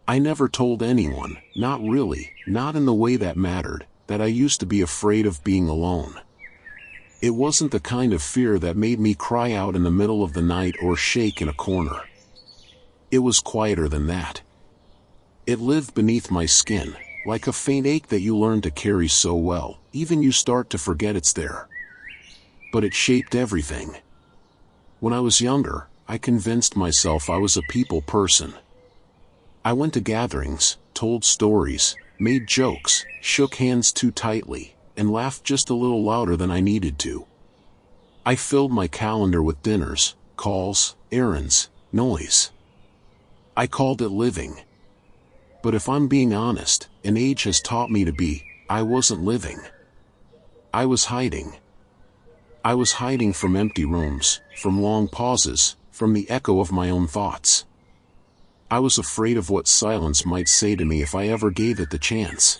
I never told anyone, not really, not in the way that mattered, that I used to be afraid of being alone. It wasn't the kind of fear that made me cry out in the middle of the night or shake in a corner. It was quieter than that. It lived beneath my skin, like a faint ache that you learn to carry so well, even you start to forget it's there. But it shaped everything. When I was younger, I convinced myself I was a people person. I went to gatherings, told stories, made jokes, shook hands too tightly, and laughed just a little louder than I needed to. I filled my calendar with dinners, calls, errands, noise. I called it living. But if I'm being honest, and age has taught me to be, I wasn't living. I was hiding. I was hiding from empty rooms, from long pauses, from the echo of my own thoughts. I was afraid of what silence might say to me if I ever gave it the chance.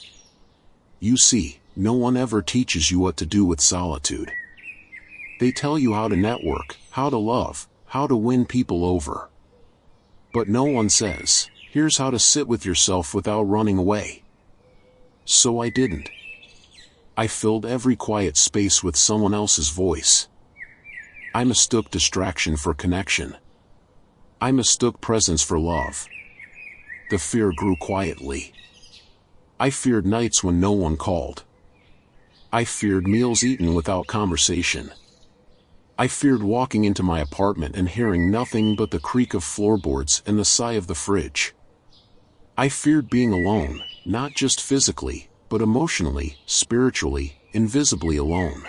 You see, no one ever teaches you what to do with solitude. They tell you how to network, how to love, how to win people over. But no one says, here's how to sit with yourself without running away. So I didn't. I filled every quiet space with someone else's voice. I mistook distraction for connection. I mistook presence for love. The fear grew quietly. I feared nights when no one called. I feared meals eaten without conversation. I feared walking into my apartment and hearing nothing but the creak of floorboards and the sigh of the fridge. I feared being alone, not just physically, but emotionally, spiritually, invisibly alone.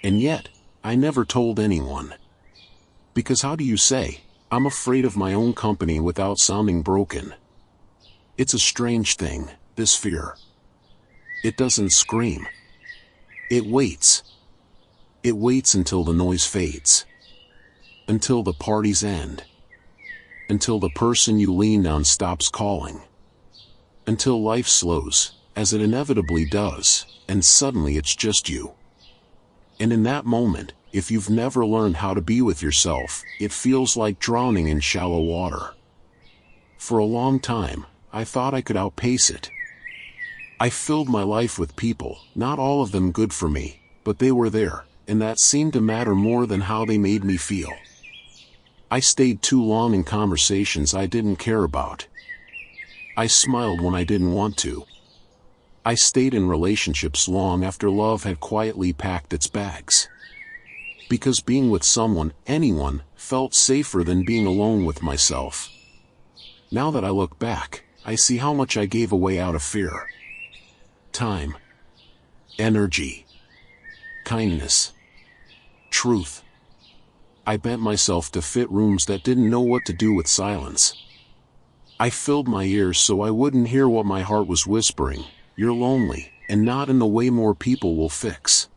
And yet, I never told anyone. Because how do you say, I'm afraid of my own company without sounding broken? It's a strange thing, this fear. It doesn't scream. It waits. It waits until the noise fades. Until the parties end. Until the person you lean on stops calling. Until life slows, as it inevitably does, and suddenly it's just you. And in that moment, if you've never learned how to be with yourself, it feels like drowning in shallow water. For a long time, I thought I could outpace it. I filled my life with people, not all of them good for me, but they were there, and that seemed to matter more than how they made me feel. I stayed too long in conversations I didn't care about. I smiled when I didn't want to. I stayed in relationships long after love had quietly packed its bags. Because being with someone, anyone, felt safer than being alone with myself. Now that I look back, I see how much I gave away out of fear. Time. Energy. Kindness. Truth. I bent myself to fit rooms that didn't know what to do with silence. I filled my ears so I wouldn't hear what my heart was whispering. You're lonely, and not in the way more people will fix.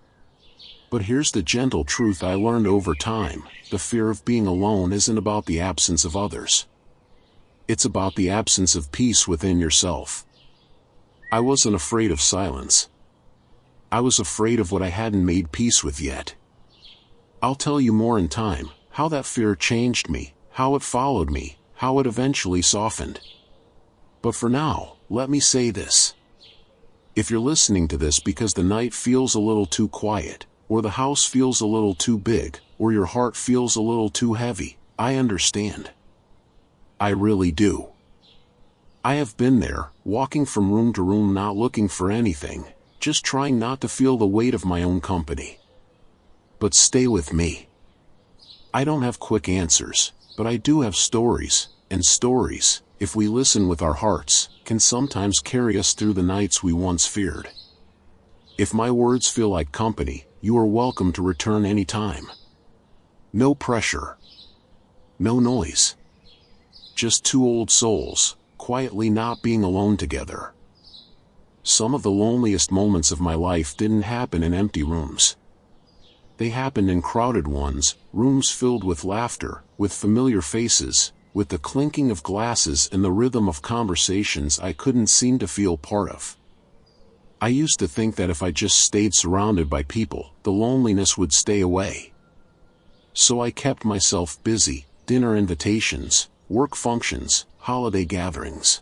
But here's the gentle truth I learned over time: the fear of being alone isn't about the absence of others. It's about the absence of peace within yourself. I wasn't afraid of silence. I was afraid of what I hadn't made peace with yet. I'll tell you more in time, how that fear changed me, how it followed me, how it eventually softened. But for now, let me say this. If you're listening to this because the night feels a little too quiet, or the house feels a little too big, or your heart feels a little too heavy, I understand. I really do. I have been there, walking from room to room not looking for anything, just trying not to feel the weight of my own company. But stay with me. I don't have quick answers, but I do have stories, and stories, if we listen with our hearts, can sometimes carry us through the nights we once feared. If my words feel like company, you are welcome to return any time. No pressure. No noise. Just two old souls, quietly not being alone together. Some of the loneliest moments of my life didn't happen in empty rooms. They happened in crowded ones, rooms filled with laughter, with familiar faces, with the clinking of glasses and the rhythm of conversations I couldn't seem to feel part of. I used to think that if I just stayed surrounded by people, the loneliness would stay away. So I kept myself busy: dinner invitations, work functions, holiday gatherings.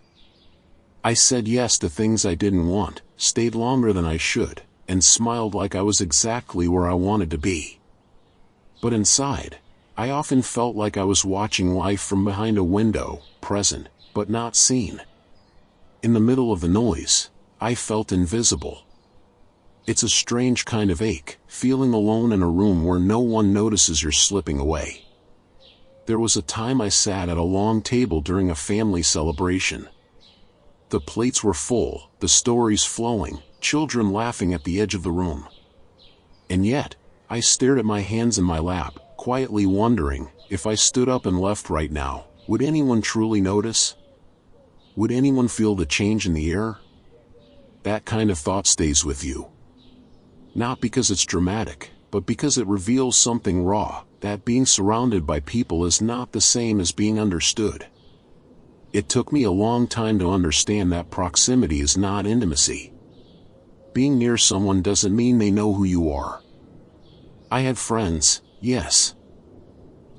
I said yes to things I didn't want, stayed longer than I should, and smiled like I was exactly where I wanted to be. But inside, I often felt like I was watching life from behind a window, present, but not seen. In the middle of the noise, I felt invisible. It's a strange kind of ache, feeling alone in a room where no one notices you're slipping away. There was a time I sat at a long table during a family celebration. The plates were full, the stories flowing, children laughing at the edge of the room. And yet, I stared at my hands in my lap, quietly wondering, if I stood up and left right now, would anyone truly notice? Would anyone feel the change in the air? That kind of thought stays with you. Not because it's dramatic, but because it reveals something raw, that being surrounded by people is not the same as being understood. It took me a long time to understand that proximity is not intimacy. Being near someone doesn't mean they know who you are. I had friends, yes.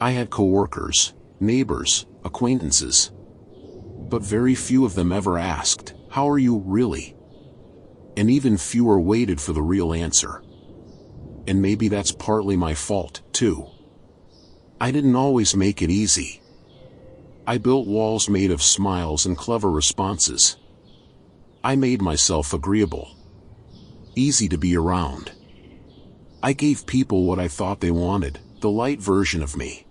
I had coworkers, neighbors, acquaintances. But very few of them ever asked, "How are you, really?" And even fewer waited for the real answer. And maybe that's partly my fault, too. I didn't always make it easy. I built walls made of smiles and clever responses. I made myself agreeable, easy to be around. I gave people what I thought they wanted, the light version of me.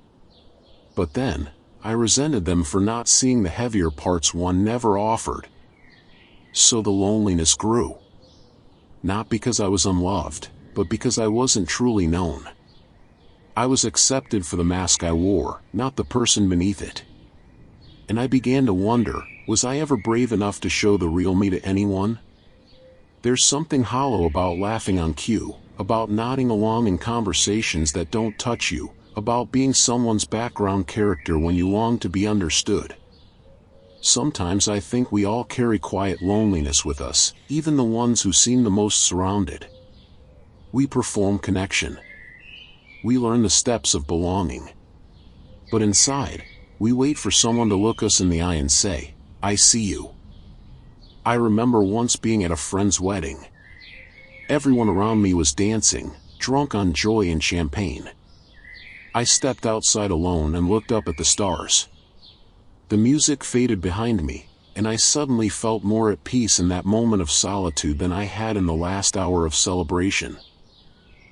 But then, I resented them for not seeing the heavier parts one never offered. So the loneliness grew. Not because I was unloved, but because I wasn't truly known. I was accepted for the mask I wore, not the person beneath it. And I began to wonder, was I ever brave enough to show the real me to anyone? There's something hollow about laughing on cue, about nodding along in conversations that don't touch you, about being someone's background character when you long to be understood. Sometimes I think we all carry quiet loneliness with us, even the ones who seem the most surrounded. We perform connection. We learn the steps of belonging. But inside, we wait for someone to look us in the eye and say, "I see you." I remember once being at a friend's wedding. Everyone around me was dancing, drunk on joy and champagne. I stepped outside alone and looked up at the stars. The music faded behind me, and I suddenly felt more at peace in that moment of solitude than I had in the last hour of celebration.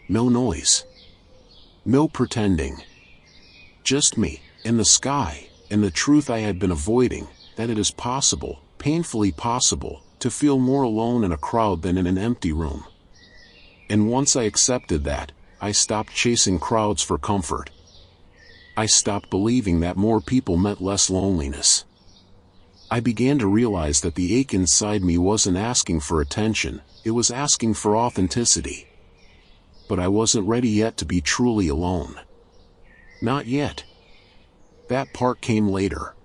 No noise. No pretending. Just me, and the sky, and the truth I had been avoiding, that it is possible, painfully possible, to feel more alone in a crowd than in an empty room. And once I accepted that, I stopped chasing crowds for comfort. I stopped believing that more people meant less loneliness. I began to realize that the ache inside me wasn't asking for attention, it was asking for authenticity. But I wasn't ready yet to be truly alone. Not yet. That part came later.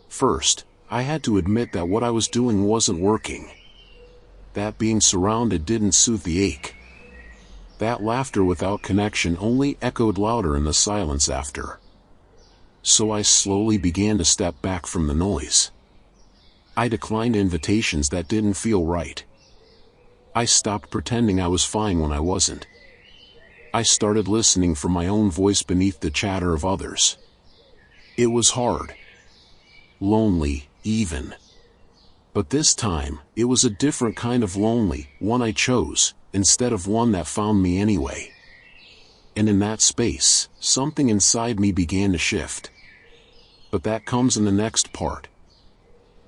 First, I had to admit that what I was doing wasn't working. That being surrounded didn't soothe the ache. That laughter without connection only echoed louder in the silence after. So I slowly began to step back from the noise. I declined invitations that didn't feel right. I stopped pretending I was fine when I wasn't. I started listening for my own voice beneath the chatter of others. It was hard. Lonely, even. But this time, it was a different kind of lonely, one I chose, instead of one that found me anyway. And in that space, something inside me began to shift. But that comes in the next part.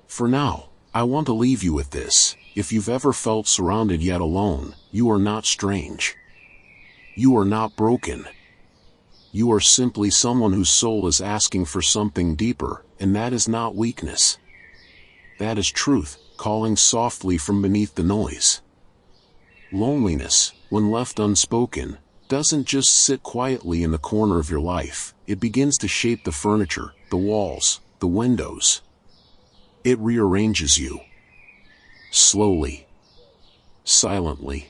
For now, I want to leave you with this: if you've ever felt surrounded yet alone, you are not strange. You are not broken. You are simply someone whose soul is asking for something deeper, and that is not weakness. That is truth, calling softly from beneath the noise. Loneliness, when left unspoken, doesn't just sit quietly in the corner of your life, it begins to shape the furniture, the walls, the windows. It rearranges you. Slowly. Silently.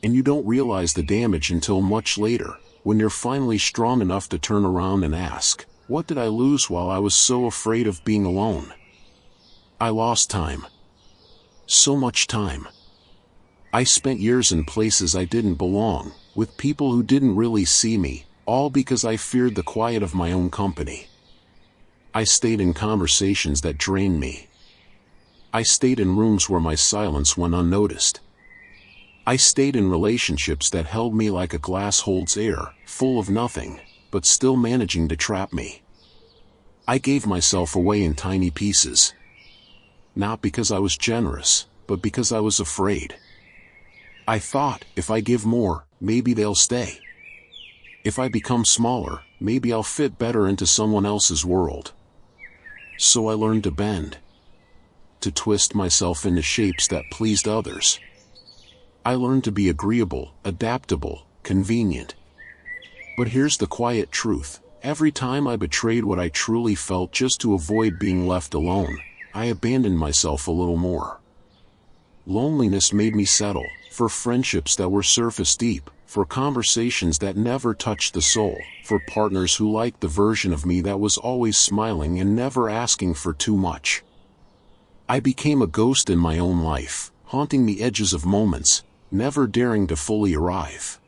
And you don't realize the damage until much later, when you're finally strong enough to turn around and ask, "What did I lose while I was so afraid of being alone?" I lost time. So much time. I spent years in places I didn't belong, with people who didn't really see me, all because I feared the quiet of my own company. I stayed in conversations that drained me. I stayed in rooms where my silence went unnoticed. I stayed in relationships that held me like a glass holds air, full of nothing, but still managing to trap me. I gave myself away in tiny pieces. Not because I was generous, but because I was afraid. I thought, if I give more, maybe they'll stay. If I become smaller, maybe I'll fit better into someone else's world. So I learned to bend. To twist myself into shapes that pleased others. I learned to be agreeable, adaptable, convenient. But here's the quiet truth. Every time I betrayed what I truly felt just to avoid being left alone, I abandoned myself a little more. Loneliness made me settle, for friendships that were surface deep, for conversations that never touched the soul, for partners who liked the version of me that was always smiling and never asking for too much. I became a ghost in my own life, haunting the edges of moments, never daring to fully arrive.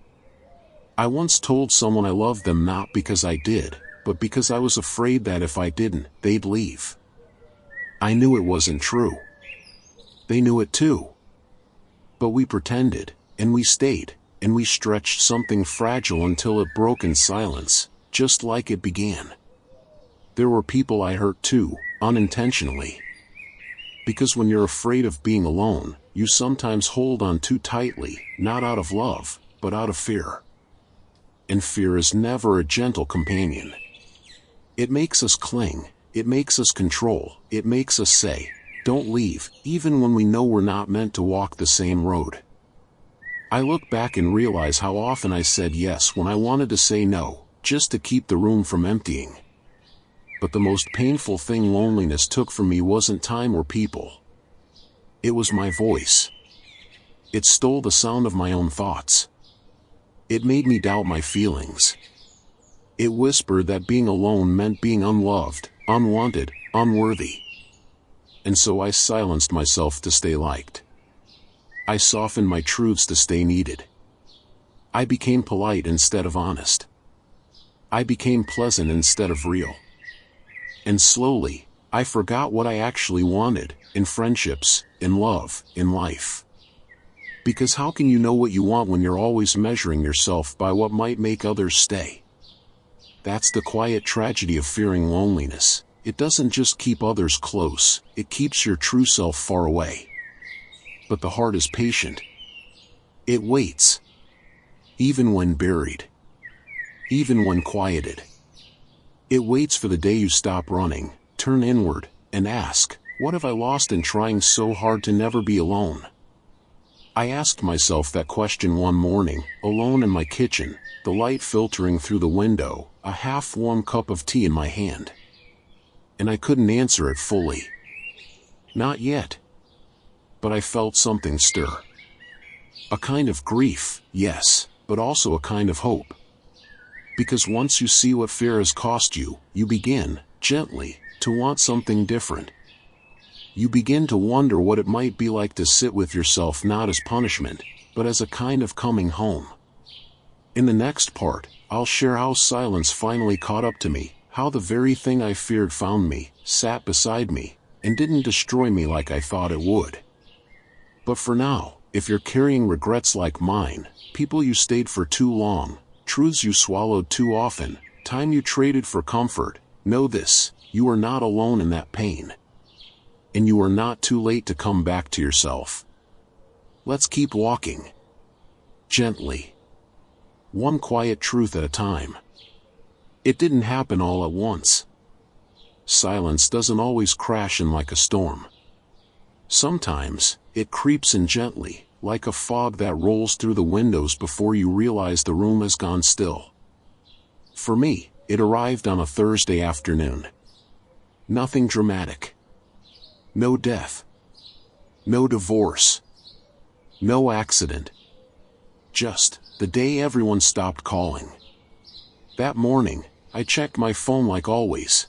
I once told someone I loved them not because I did, but because I was afraid that if I didn't, they'd leave. I knew it wasn't true. They knew it too. But we pretended, and we stayed, and we stretched something fragile until it broke in silence, just like it began. There were people I hurt too, unintentionally. Because when you're afraid of being alone, you sometimes hold on too tightly, not out of love, but out of fear. And fear is never a gentle companion. It makes us cling, it makes us control, it makes us say, "Don't leave," even when we know we're not meant to walk the same road. I look back and realize how often I said yes when I wanted to say no, just to keep the room from emptying. But the most painful thing loneliness took from me wasn't time or people. It was my voice. It stole the sound of my own thoughts. It made me doubt my feelings. It whispered that being alone meant being unloved, unwanted, unworthy. And so I silenced myself to stay liked. I softened my truths to stay needed. I became polite instead of honest. I became pleasant instead of real. And slowly, I forgot what I actually wanted, in friendships, in love, in life. Because how can you know what you want when you're always measuring yourself by what might make others stay? That's the quiet tragedy of fearing loneliness. It doesn't just keep others close, it keeps your true self far away. But the heart is patient. It waits. Even when buried. Even when quieted. It waits for the day you stop running, turn inward, and ask, what have I lost in trying so hard to never be alone? I asked myself that question one morning, alone in my kitchen, the light filtering through the window, a half-warm cup of tea in my hand. And I couldn't answer it fully. Not yet. But I felt something stir. A kind of grief, yes, but also a kind of hope. Because once you see what fear has cost you, you begin, gently, to want something different. You begin to wonder what it might be like to sit with yourself not as punishment, but as a kind of coming home. In the next part, I'll share how silence finally caught up to me, how the very thing I feared found me, sat beside me, and didn't destroy me like I thought it would. But for now, if you're carrying regrets like mine, people you stayed for too long, truths you swallowed too often, time you traded for comfort, know this, you are not alone in that pain. And you are not too late to come back to yourself. Let's keep walking. Gently. One quiet truth at a time. It didn't happen all at once. Silence doesn't always crash in like a storm. Sometimes, it creeps in gently, like a fog that rolls through the windows before you realize the room has gone still. For me, it arrived on a Thursday afternoon. Nothing dramatic. No death. No divorce. No accident. Just, the day everyone stopped calling. That morning, I checked my phone like always.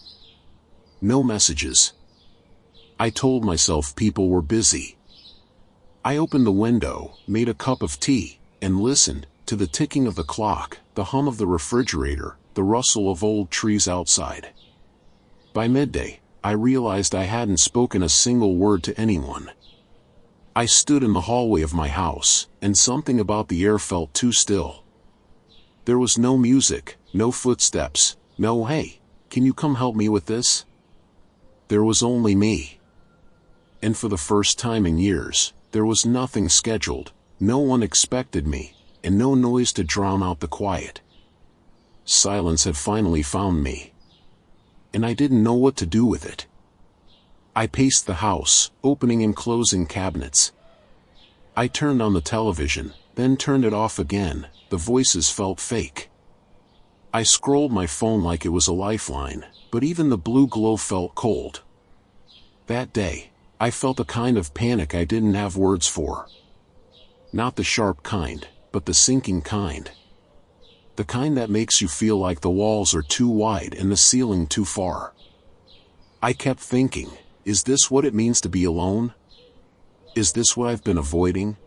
No messages. I told myself people were busy. I opened the window, made a cup of tea, and listened to the ticking of the clock, the hum of the refrigerator, the rustle of old trees outside. By midday, I realized I hadn't spoken a single word to anyone. I stood in the hallway of my house, and something about the air felt too still. There was no music, no footsteps, no "Hey, can you come help me with this?" There was only me. And for the first time in years, there was nothing scheduled, no one expected me, and no noise to drown out the quiet. Silence had finally found me. And I didn't know what to do with it. I paced the house, opening and closing cabinets. I turned on the television, then turned it off again. The voices felt fake. I scrolled my phone like it was a lifeline, but even the blue glow felt cold. That day, I felt a kind of panic I didn't have words for. Not the sharp kind, but the sinking kind. The kind that makes you feel like the walls are too wide and the ceiling too far. I kept thinking, is this what it means to be alone? Is this what I've been avoiding?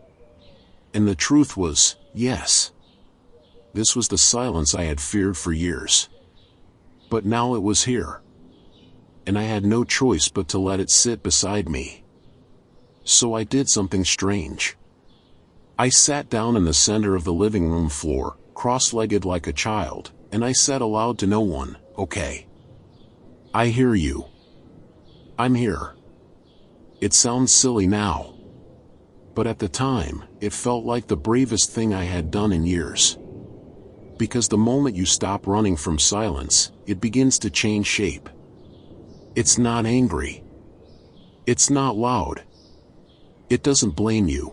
And the truth was, yes. This was the silence I had feared for years. But now it was here. And I had no choice but to let it sit beside me. So I did something strange. I sat down in the center of the living room floor, cross-legged like a child, and I said aloud to no one, "Okay. I hear you. I'm here." It sounds silly now. But at the time, it felt like the bravest thing I had done in years. Because the moment you stop running from silence, it begins to change shape. It's not angry. It's not loud. It doesn't blame you.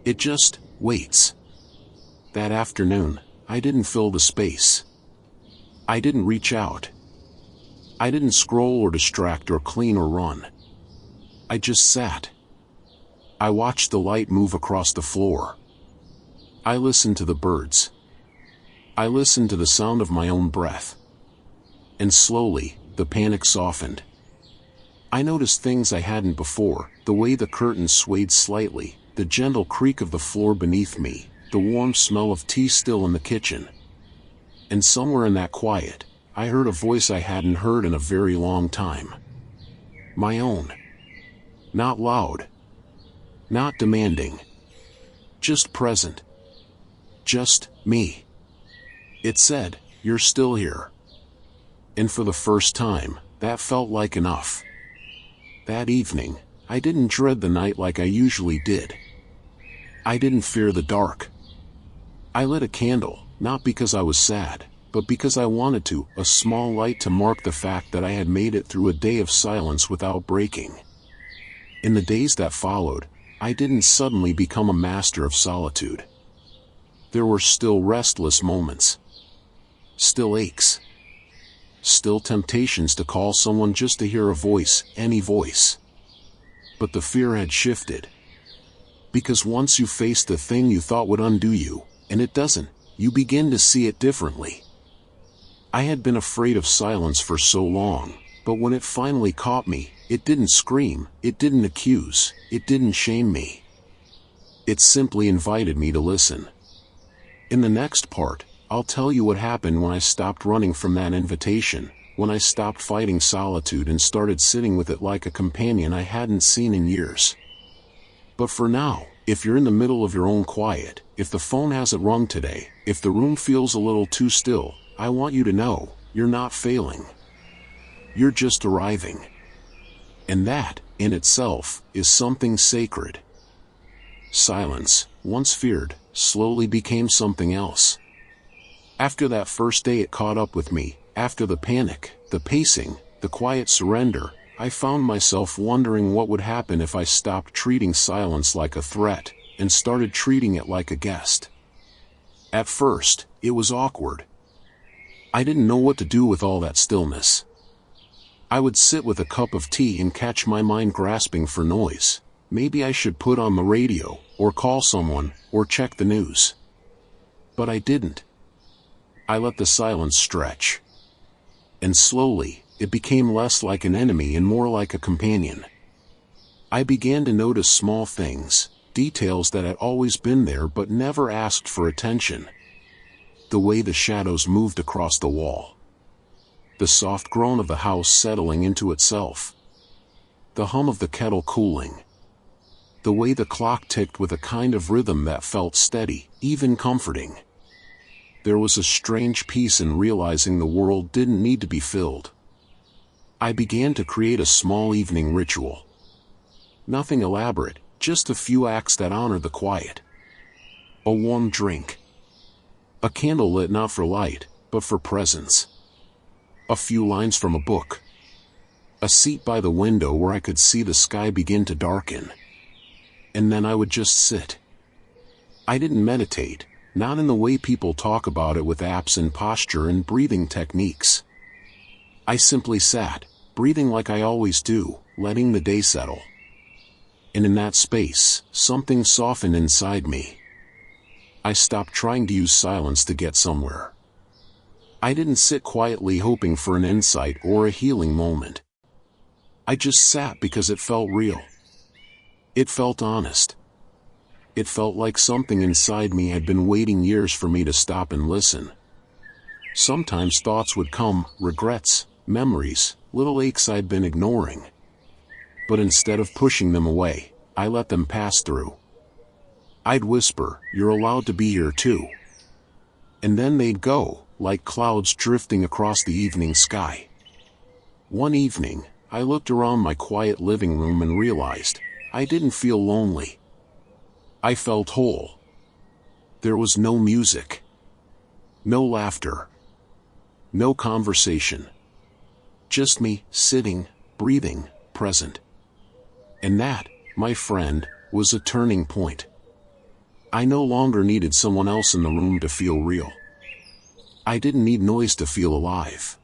It just waits. That afternoon, I didn't fill the space. I didn't reach out. I didn't scroll or distract or clean or run. I just sat. I watched the light move across the floor. I listened to the birds. I listened to the sound of my own breath. And slowly, the panic softened. I noticed things I hadn't before, the way the curtains swayed slightly, the gentle creak of the floor beneath me, the warm smell of tea still in the kitchen. And somewhere in that quiet, I heard a voice I hadn't heard in a very long time. My own. Not loud. Not demanding. Just present. Just me. It said, "You're still here." And for the first time, that felt like enough. That evening, I didn't dread the night like I usually did. I didn't fear the dark. I lit a candle, not because I was sad, but because I wanted to, a small light to mark the fact that I had made it through a day of silence without breaking. In the days that followed, I didn't suddenly become a master of solitude. There were still restless moments. Still aches. Still temptations to call someone just to hear a voice, any voice. But the fear had shifted. Because once you face the thing you thought would undo you, and it doesn't, you begin to see it differently. I had been afraid of silence for so long, but when it finally caught me, it didn't scream, it didn't accuse, it didn't shame me. It simply invited me to listen. In the next part, I'll tell you what happened when I stopped running from that invitation, when I stopped fighting solitude and started sitting with it like a companion I hadn't seen in years. But for now, if you're in the middle of your own quiet, if the phone hasn't rung today, if the room feels a little too still, I want you to know, you're not failing. You're just arriving. And that, in itself, is something sacred. Silence, once feared, slowly became something else. After that first day it caught up with me, after the panic, the pacing, the quiet surrender, I found myself wondering what would happen if I stopped treating silence like a threat, and started treating it like a guest. At first, it was awkward. I didn't know what to do with all that stillness. I would sit with a cup of tea and catch my mind grasping for noise. Maybe I should put on the radio, or call someone, or check the news. But I didn't. I let the silence stretch. And slowly, it became less like an enemy and more like a companion. I began to notice small things, details that had always been there but never asked for attention. The way the shadows moved across the wall. The soft groan of the house settling into itself. The hum of the kettle cooling. The way the clock ticked with a kind of rhythm that felt steady, even comforting. There was a strange peace in realizing the world didn't need to be filled. I began to create a small evening ritual. Nothing elaborate, just a few acts that honor the quiet. A warm drink. A candle lit not for light, but for presence. A few lines from a book. A seat by the window where I could see the sky begin to darken. And then I would just sit. I didn't meditate, not in the way people talk about it with apps and posture and breathing techniques. I simply sat, breathing like I always do, letting the day settle. And in that space, something softened inside me. I stopped trying to use silence to get somewhere. I didn't sit quietly hoping for an insight or a healing moment. I just sat because it felt real. It felt honest. It felt like something inside me had been waiting years for me to stop and listen. Sometimes thoughts would come, regrets, memories, little aches I'd been ignoring. But instead of pushing them away, I let them pass through. I'd whisper, "You're allowed to be here too." And then they'd go, like clouds drifting across the evening sky. One evening, I looked around my quiet living room and realized, I didn't feel lonely. I felt whole. There was no music. No laughter. No conversation. Just me, sitting, breathing, present. And that, my friend, was a turning point. I no longer needed someone else in the room to feel real. I didn't need noise to feel alive.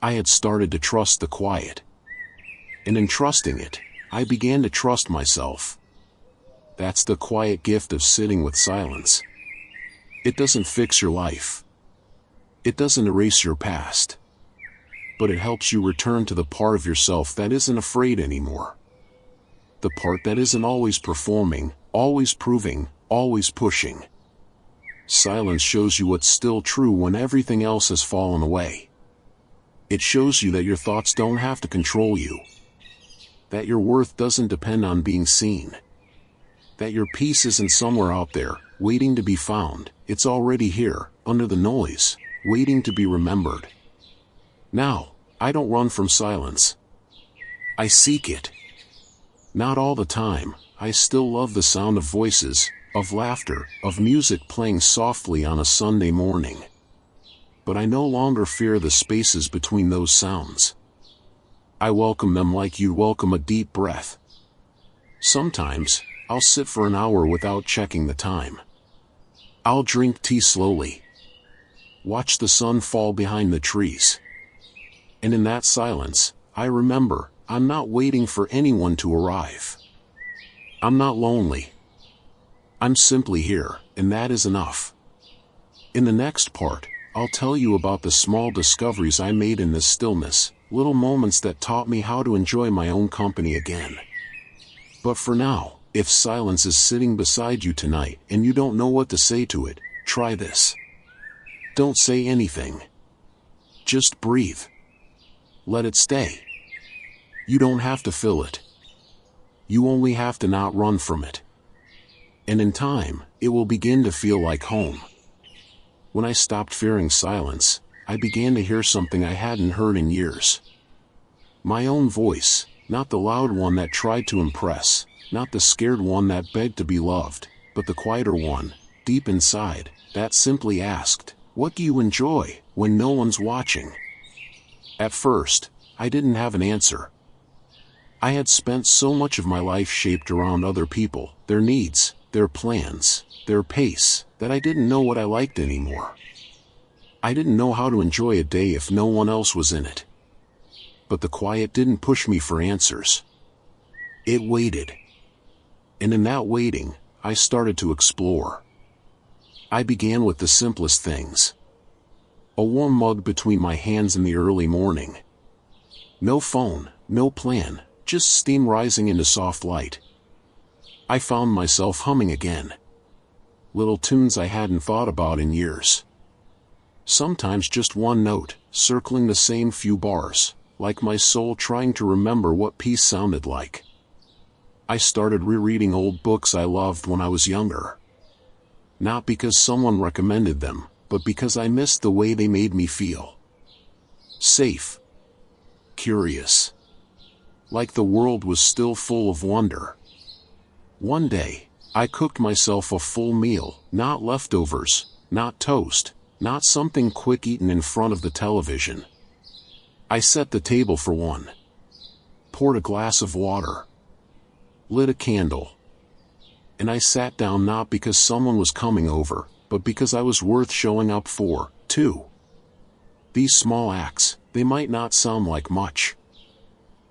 I had started to trust the quiet. And in trusting it, I began to trust myself. That's the quiet gift of sitting with silence. It doesn't fix your life. It doesn't erase your past. But it helps you return to the part of yourself that isn't afraid anymore. The part that isn't always performing, always proving, always pushing. Silence shows you what's still true when everything else has fallen away. It shows you that your thoughts don't have to control you. That your worth doesn't depend on being seen. That your peace isn't somewhere out there, waiting to be found. It's already here, under the noise, waiting to be remembered. Now, I don't run from silence. I seek it. Not all the time. I still love the sound of voices, of laughter, of music playing softly on a Sunday morning. But I no longer fear the spaces between those sounds. I welcome them like you welcome a deep breath. Sometimes, I'll sit for an hour without checking the time. I'll drink tea slowly. Watch the sun fall behind the trees. And in that silence, I remember, I'm not waiting for anyone to arrive. I'm not lonely. I'm simply here, and that is enough. In the next part, I'll tell you about the small discoveries I made in this stillness, little moments that taught me how to enjoy my own company again. But for now, if silence is sitting beside you tonight and you don't know what to say to it, try this. Don't say anything. Just breathe. Let it stay. You don't have to fill it. You only have to not run from it. And in time, it will begin to feel like home. When I stopped fearing silence, I began to hear something I hadn't heard in years. My own voice, not the loud one that tried to impress, not the scared one that begged to be loved, but the quieter one, deep inside, that simply asked, "What do you enjoy when no one's watching?" At first, I didn't have an answer. I had spent so much of my life shaped around other people, their needs, their plans, their pace, that I didn't know what I liked anymore. I didn't know how to enjoy a day if no one else was in it. But the quiet didn't push me for answers. It waited. And in that waiting, I started to explore. I began with the simplest things. A warm mug between my hands in the early morning. No phone, no plan, just steam rising into soft light. I found myself humming again. Little tunes I hadn't thought about in years. Sometimes just one note, circling the same few bars, like my soul trying to remember what peace sounded like. I started rereading old books I loved when I was younger. Not because someone recommended them, but because I missed the way they made me feel. Safe. Curious. Like the world was still full of wonder. One day, I cooked myself a full meal, not leftovers, not toast, not something quick eaten in front of the television. I set the table for one. Poured a glass of water. Lit a candle. And I sat down not because someone was coming over, but because I was worth showing up for, too. These small acts, they might not sound like much.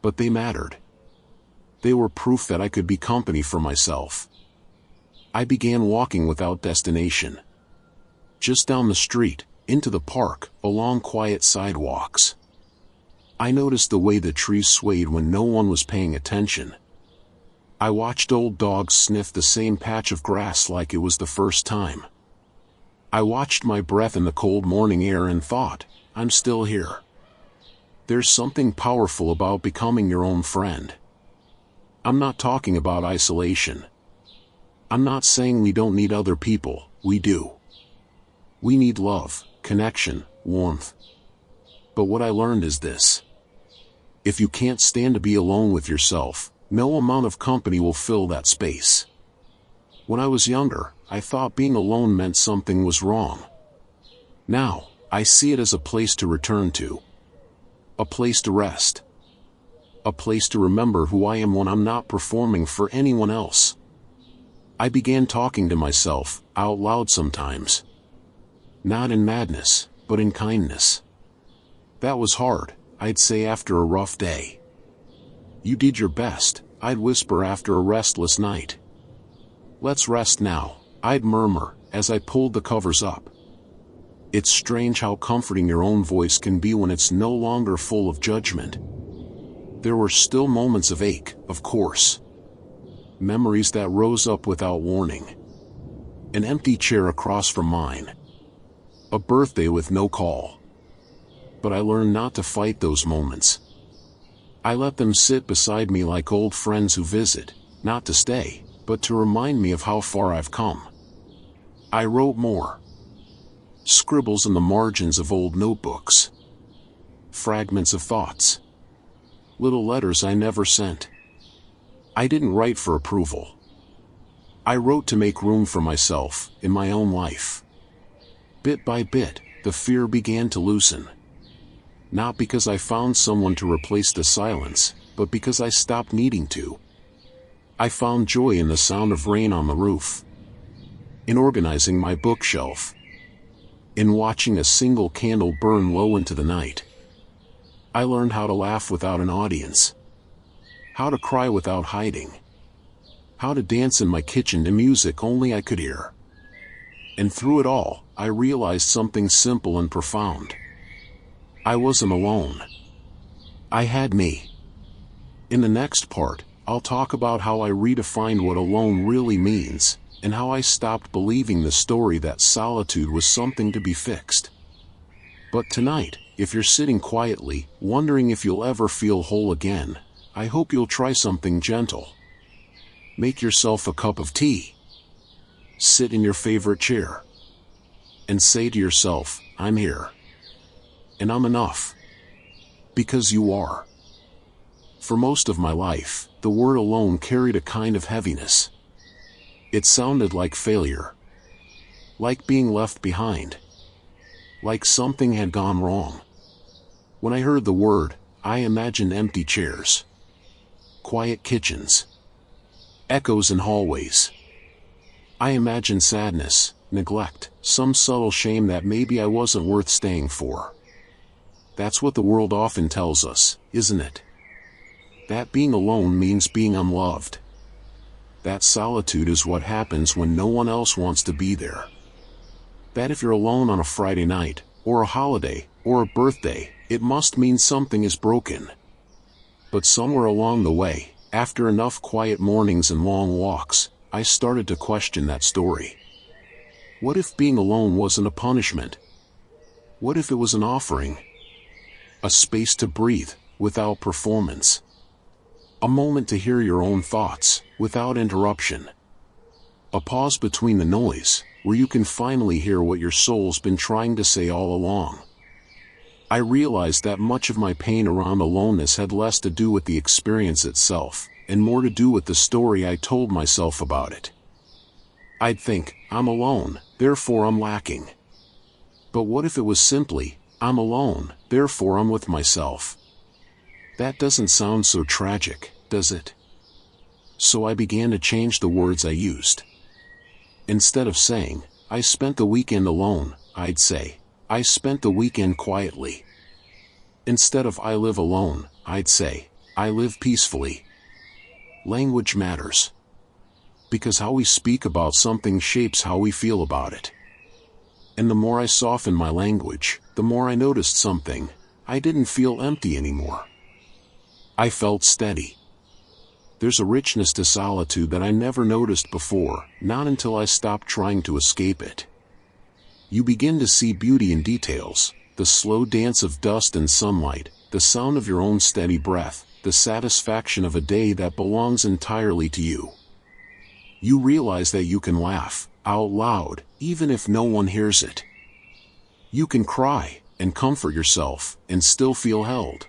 But they mattered. They were proof that I could be company for myself. I began walking without destination. Just down the street, into the park, along quiet sidewalks. I noticed the way the trees swayed when no one was paying attention. I watched old dogs sniff the same patch of grass like it was the first time. I watched my breath in the cold morning air and thought, I'm still here. There's something powerful about becoming your own friend. I'm not talking about isolation. I'm not saying we don't need other people, we do. We need love, connection, warmth. But what I learned is this. If you can't stand to be alone with yourself, no amount of company will fill that space. When I was younger, I thought being alone meant something was wrong. Now, I see it as a place to return to. A place to rest. A place to remember who I am when I'm not performing for anyone else. I began talking to myself, out loud sometimes. Not in madness, but in kindness. That was hard, I'd say after a rough day. You did your best, I'd whisper after a restless night. Let's rest now, I'd murmur, as I pulled the covers up. It's strange how comforting your own voice can be when it's no longer full of judgment. There were still moments of ache, of course. Memories that rose up without warning. An empty chair across from mine. A birthday with no call. But I learned not to fight those moments. I let them sit beside me like old friends who visit, not to stay, but to remind me of how far I've come. I wrote more. Scribbles in the margins of old notebooks. Fragments of thoughts. Little letters I never sent. I didn't write for approval. I wrote to make room for myself, in my own life. Bit by bit, the fear began to loosen. Not because I found someone to replace the silence, but because I stopped needing to. I found joy in the sound of rain on the roof. In organizing my bookshelf. In watching a single candle burn low into the night. I learned how to laugh without an audience. How to cry without hiding. How to dance in my kitchen to music only I could hear. And through it all, I realized something simple and profound. I wasn't alone. I had me. In the next part, I'll talk about how I redefined what alone really means, and how I stopped believing the story that solitude was something to be fixed. But tonight, if you're sitting quietly, wondering if you'll ever feel whole again, I hope you'll try something gentle. Make yourself a cup of tea. Sit in your favorite chair. And say to yourself, I'm here. And I'm enough. Because you are. For most of my life, the word alone carried a kind of heaviness. It sounded like failure. Like being left behind. Like something had gone wrong. When I heard the word, I imagined empty chairs. Quiet kitchens. Echoes in hallways. I imagined sadness, neglect, some subtle shame that maybe I wasn't worth staying for. That's what the world often tells us, isn't it? That being alone means being unloved. That solitude is what happens when no one else wants to be there. That if you're alone on a Friday night, or a holiday, or a birthday, it must mean something is broken. But somewhere along the way, after enough quiet mornings and long walks, I started to question that story. What if being alone wasn't a punishment? What if it was an offering? A space to breathe, without performance. A moment to hear your own thoughts, without interruption. A pause between the noise, where you can finally hear what your soul's been trying to say all along. I realized that much of my pain around aloneness had less to do with the experience itself, and more to do with the story I told myself about it. I'd think, I'm alone, therefore I'm lacking. But what if it was simply, I'm alone, therefore I'm with myself? That doesn't sound so tragic, does it? So I began to change the words I used. Instead of saying, I spent the weekend alone, I'd say, I spent the weekend quietly. Instead of I live alone, I'd say, I live peacefully. Language matters. Because how we speak about something shapes how we feel about it. And the more I softened my language, the more I noticed something. I didn't feel empty anymore. I felt steady. There's a richness to solitude that I never noticed before, not until I stopped trying to escape it. You begin to see beauty in details, the slow dance of dust and sunlight, the sound of your own steady breath, the satisfaction of a day that belongs entirely to you. You realize that you can laugh, out loud, even if no one hears it. You can cry, and comfort yourself, and still feel held.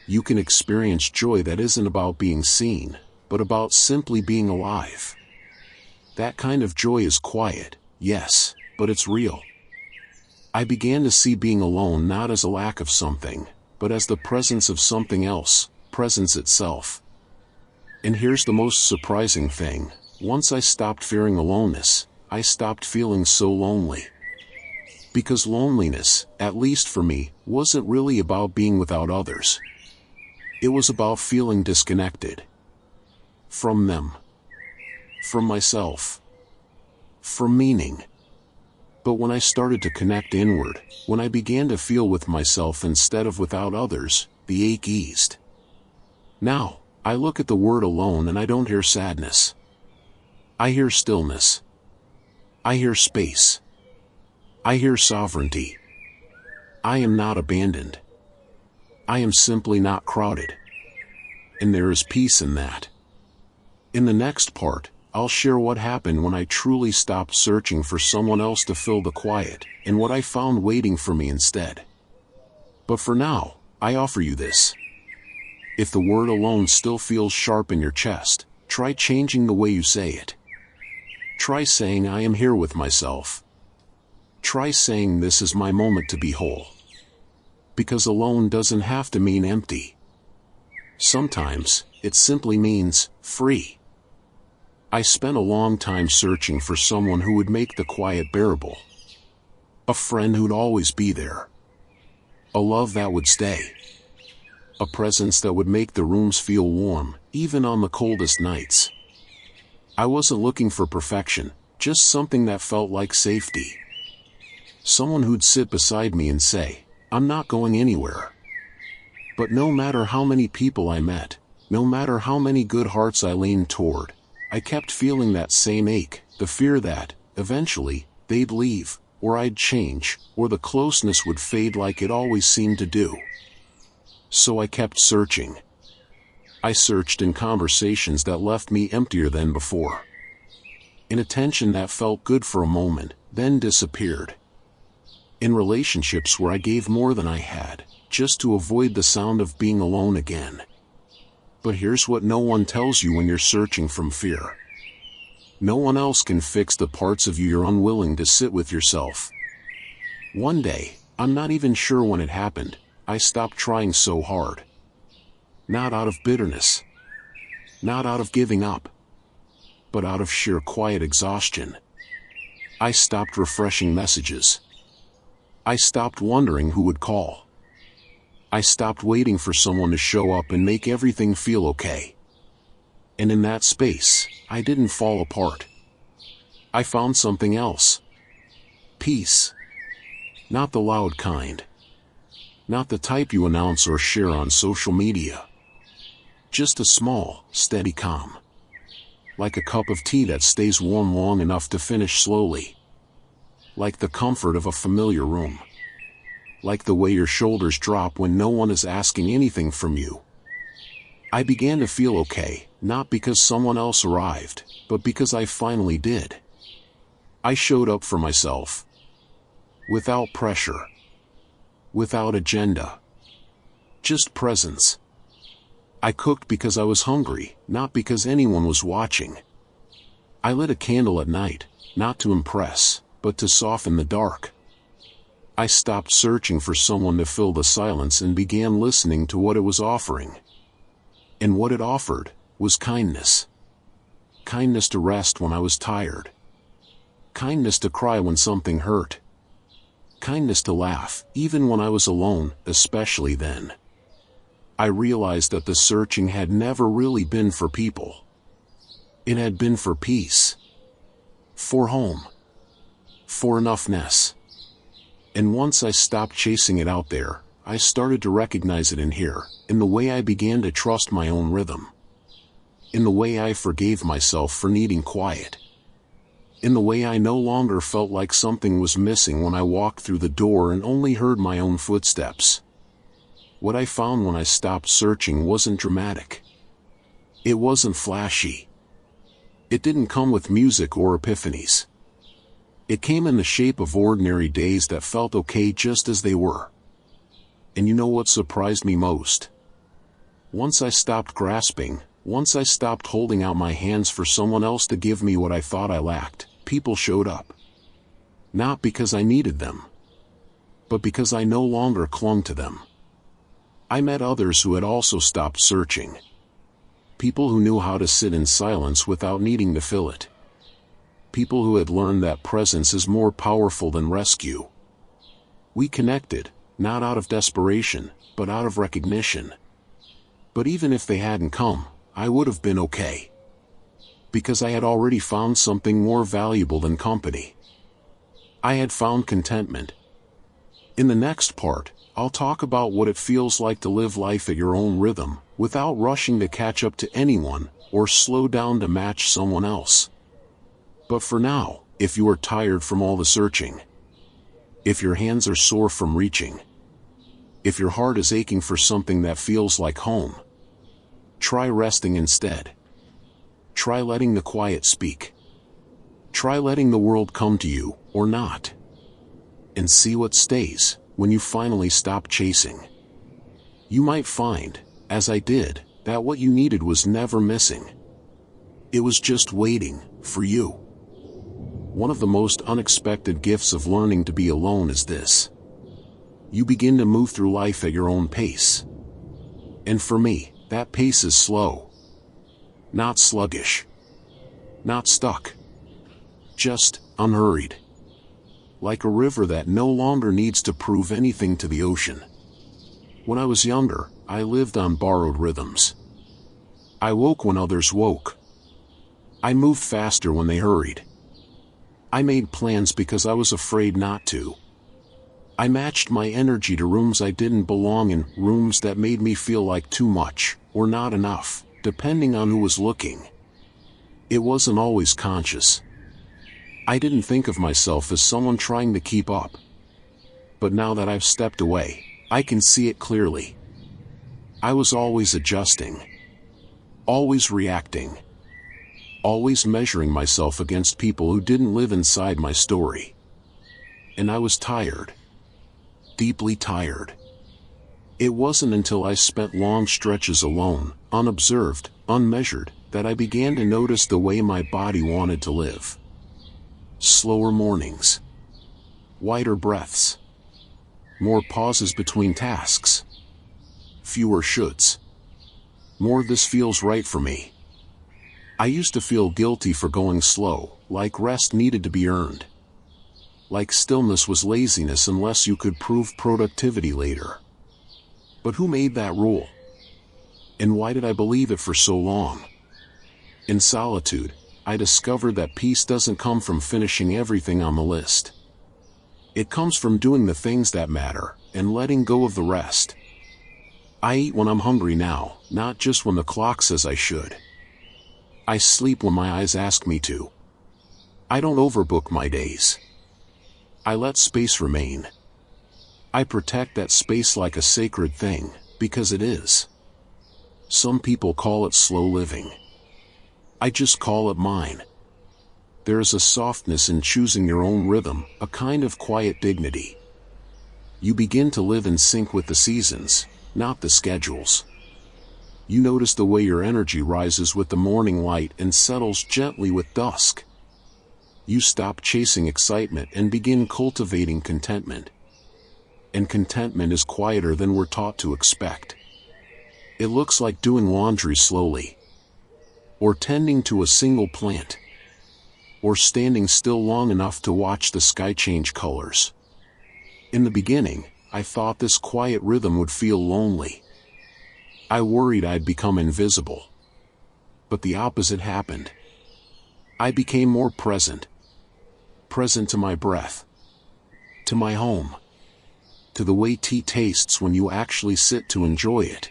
You can experience joy that isn't about being seen, but about simply being alive. That kind of joy is quiet, yes, but it's real. I began to see being alone not as a lack of something, but as the presence of something else, presence itself. And here's the most surprising thing, once I stopped fearing aloneness, I stopped feeling so lonely. Because loneliness, at least for me, wasn't really about being without others. It was about feeling disconnected. From them. From myself. From meaning. But when I started to connect inward, when I began to feel with myself instead of without others, the ache eased. Now, I look at the word alone and I don't hear sadness. I hear stillness. I hear space. I hear sovereignty. I am not abandoned. I am simply not crowded. And there is peace in that. In the next part, I'll share what happened when I truly stopped searching for someone else to fill the quiet, and what I found waiting for me instead. But for now, I offer you this. If the word alone still feels sharp in your chest, try changing the way you say it. Try saying I am here with myself. Try saying this is my moment to be whole. Because alone doesn't have to mean empty. Sometimes, it simply means free. I spent a long time searching for someone who would make the quiet bearable. A friend who'd always be there. A love that would stay. A presence that would make the rooms feel warm, even on the coldest nights. I wasn't looking for perfection, just something that felt like safety. Someone who'd sit beside me and say, I'm not going anywhere. But no matter how many people I met, no matter how many good hearts I leaned toward, I kept feeling that same ache, the fear that, eventually, they'd leave, or I'd change, or the closeness would fade like it always seemed to do. So I kept searching. I searched in conversations that left me emptier than before. In attention that felt good for a moment, then disappeared. In relationships where I gave more than I had, just to avoid the sound of being alone again. But here's what no one tells you when you're searching from fear. No one else can fix the parts of you you're unwilling to sit with yourself. One day, I'm not even sure when it happened, I stopped trying so hard. Not out of bitterness. Not out of giving up. But out of sheer quiet exhaustion. I stopped refreshing messages. I stopped wondering who would call. I stopped waiting for someone to show up and make everything feel okay. And in that space, I didn't fall apart. I found something else. Peace. Not the loud kind. Not the type you announce or share on social media. Just a small, steady calm. Like a cup of tea that stays warm long enough to finish slowly. Like the comfort of a familiar room. Like the way your shoulders drop when no one is asking anything from you. I began to feel okay, not because someone else arrived, but because I finally did. I showed up for myself. Without pressure. Without agenda. Just presence. I cooked because I was hungry, not because anyone was watching. I lit a candle at night, not to impress, but to soften the dark. I stopped searching for someone to fill the silence and began listening to what it was offering. And what it offered was kindness. Kindness to rest when I was tired. Kindness to cry when something hurt. Kindness to laugh, even when I was alone, especially then. I realized that the searching had never really been for people. It had been for peace. For home. For enoughness. And once I stopped chasing it out there, I started to recognize it in here, in the way I began to trust my own rhythm. In the way I forgave myself for needing quiet. In the way I no longer felt like something was missing when I walked through the door and only heard my own footsteps. What I found when I stopped searching wasn't dramatic. It wasn't flashy. It didn't come with music or epiphanies. It came in the shape of ordinary days that felt okay just as they were. And you know what surprised me most? Once I stopped grasping, once I stopped holding out my hands for someone else to give me what I thought I lacked, people showed up. Not because I needed them, but because I no longer clung to them. I met others who had also stopped searching. People who knew how to sit in silence without needing to fill it. People who had learned that presence is more powerful than rescue. We connected, not out of desperation, but out of recognition. But even if they hadn't come, I would have been okay. Because I had already found something more valuable than company. I had found contentment. In the next part, I'll talk about what it feels like to live life at your own rhythm, without rushing to catch up to anyone, or slow down to match someone else. But for now, if you are tired from all the searching, if your hands are sore from reaching, if your heart is aching for something that feels like home, try resting instead. Try letting the quiet speak. Try letting the world come to you, or not. And see what stays, when you finally stop chasing. You might find, as I did, that what you needed was never missing. It was just waiting, for you. One of the most unexpected gifts of learning to be alone is this. You begin to move through life at your own pace. And for me, that pace is slow. Not sluggish. Not stuck. Just unhurried. Like a river that no longer needs to prove anything to the ocean. When I was younger, I lived on borrowed rhythms. I woke when others woke. I moved faster when they hurried. I made plans because I was afraid not to. I matched my energy to rooms I didn't belong in, rooms that made me feel like too much, or not enough, depending on who was looking. It wasn't always conscious. I didn't think of myself as someone trying to keep up. But now that I've stepped away, I can see it clearly. I was always adjusting. Always reacting. Always measuring myself against people who didn't live inside my story. And I was tired. Deeply tired. It wasn't until I spent long stretches alone, unobserved, unmeasured, that I began to notice the way my body wanted to live. Slower mornings. Wider breaths. More pauses between tasks. Fewer shoulds. More "this feels right for me." I used to feel guilty for going slow, like rest needed to be earned. Like stillness was laziness unless you could prove productivity later. But who made that rule? And why did I believe it for so long? In solitude, I discovered that peace doesn't come from finishing everything on the list. It comes from doing the things that matter, and letting go of the rest. I eat when I'm hungry now, not just when the clock says I should. I sleep when my eyes ask me to. I don't overbook my days. I let space remain. I protect that space like a sacred thing, because it is. Some people call it slow living. I just call it mine. There is a softness in choosing your own rhythm, a kind of quiet dignity. You begin to live in sync with the seasons, not the schedules. You notice the way your energy rises with the morning light and settles gently with dusk. You stop chasing excitement and begin cultivating contentment. And contentment is quieter than we're taught to expect. It looks like doing laundry slowly, or tending to a single plant, or standing still long enough to watch the sky change colors. In the beginning, I thought this quiet rhythm would feel lonely. I worried I'd become invisible. But the opposite happened. I became more present. Present to my breath. To my home. To the way tea tastes when you actually sit to enjoy it.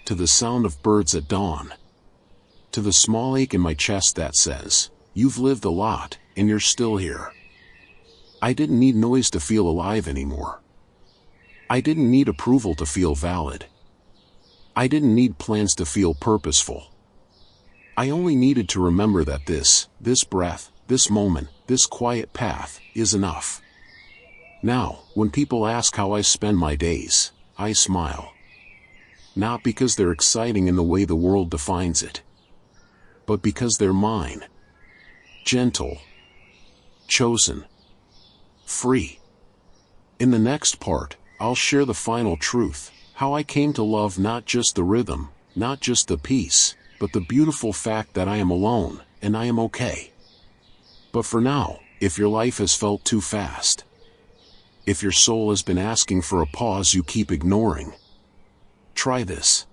To the sound of birds at dawn. To the small ache in my chest that says, "You've lived a lot, and you're still here." I didn't need noise to feel alive anymore. I didn't need approval to feel valid. I didn't need plans to feel purposeful. I only needed to remember that this breath, this moment, this quiet path, is enough. Now, when people ask how I spend my days, I smile. Not because they're exciting in the way the world defines it, but because they're mine. Gentle. Chosen. Free. In the next part, I'll share the final truth, how I came to love not just the rhythm, not just the peace, but the beautiful fact that I am alone, and I am okay. But for now, if your life has felt too fast, if your soul has been asking for a pause you keep ignoring, try this.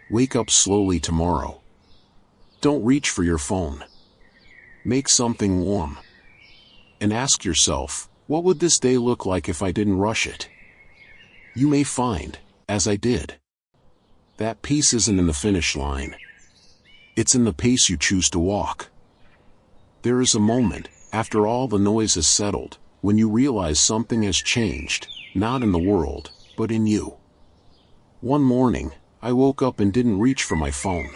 Wake up slowly tomorrow. Don't reach for your phone. Make something warm. And ask yourself, what would this day look like if I didn't rush it? You may find, as I did, that peace isn't in the finish line. It's in the pace you choose to walk. There is a moment, after all the noise has settled, when you realize something has changed, not in the world, but in you. One morning, I woke up and didn't reach for my phone.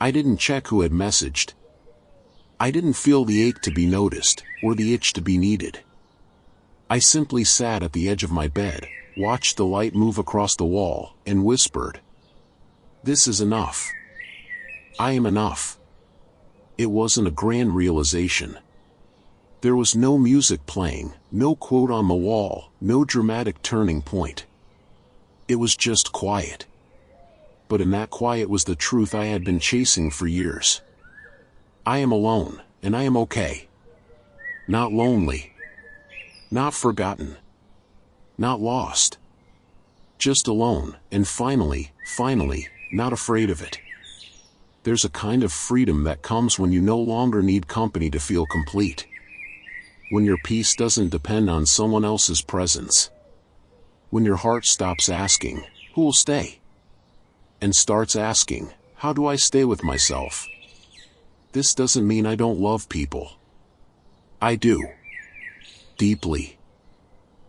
I didn't check who had messaged. I didn't feel the ache to be noticed, or the itch to be needed. I simply sat at the edge of my bed, watched the light move across the wall, and whispered, "This is enough. I am enough." It wasn't a grand realization. There was no music playing, no quote on the wall, no dramatic turning point. It was just quiet. But in that quiet was the truth I had been chasing for years. I am alone, and I am okay. Not lonely. Not forgotten. Not lost. Just alone, and finally, not afraid of it. There's a kind of freedom that comes when you no longer need company to feel complete. When your peace doesn't depend on someone else's presence. When your heart stops asking, "Who'll stay?" and starts asking, "How do I stay with myself?" This doesn't mean I don't love people. I do. Deeply.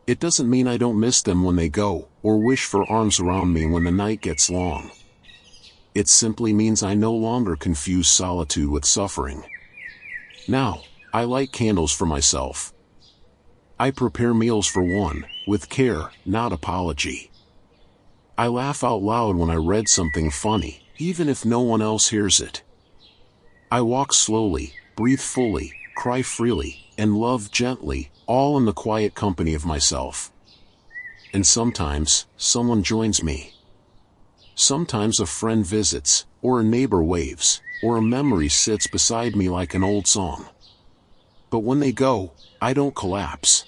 It doesn't mean I don't miss them when they go, or wish for arms around me when the night gets long. It simply means I no longer confuse solitude with suffering. Now, I light candles for myself. I prepare meals for one, with care, not apology. I laugh out loud when I read something funny, even if no one else hears it. I walk slowly, breathe fully, cry freely, and love gently, all in the quiet company of myself. And sometimes, someone joins me. Sometimes a friend visits, or a neighbor waves, or a memory sits beside me like an old song. But when they go, I don't collapse.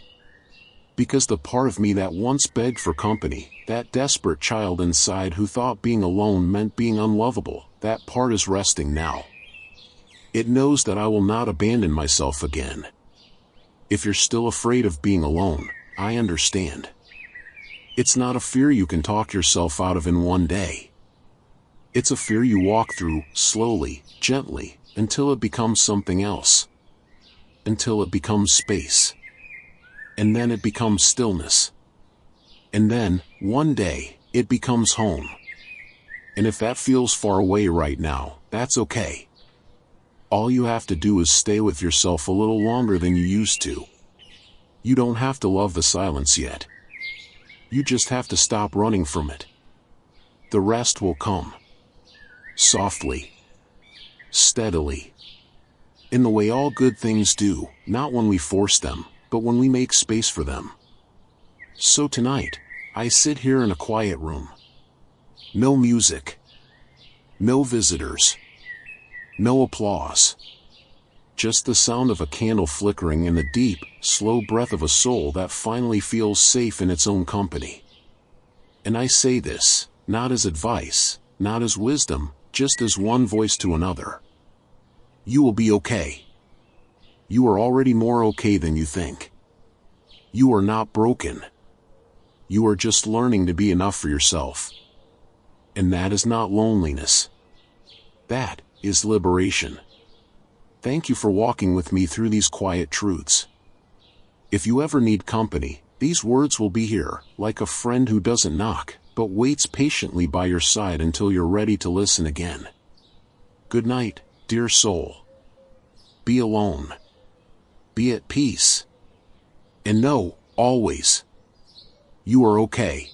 Because the part of me that once begged for company, that desperate child inside who thought being alone meant being unlovable, that part is resting now. It knows that I will not abandon myself again. If you're still afraid of being alone, I understand. It's not a fear you can talk yourself out of in one day. It's a fear you walk through, slowly, gently, until it becomes something else. Until it becomes space. And then it becomes stillness. And then, one day, it becomes home. And if that feels far away right now, that's okay. All you have to do is stay with yourself a little longer than you used to. You don't have to love the silence yet. You just have to stop running from it. The rest will come. Softly. Steadily. In the way all good things do, not when we force them, but when we make space for them. So tonight, I sit here in a quiet room. No music. No visitors. No applause. Just the sound of a candle flickering and the deep, slow breath of a soul that finally feels safe in its own company. And I say this, not as advice, not as wisdom, just as one voice to another. You will be okay. You are already more okay than you think. You are not broken. You are just learning to be enough for yourself. And that is not loneliness. That is liberation. Thank you for walking with me through these quiet truths. If you ever need company, these words will be here, like a friend who doesn't knock, but waits patiently by your side until you're ready to listen again. Good night, dear soul. Be alone. Be at peace. And know, always, you are okay.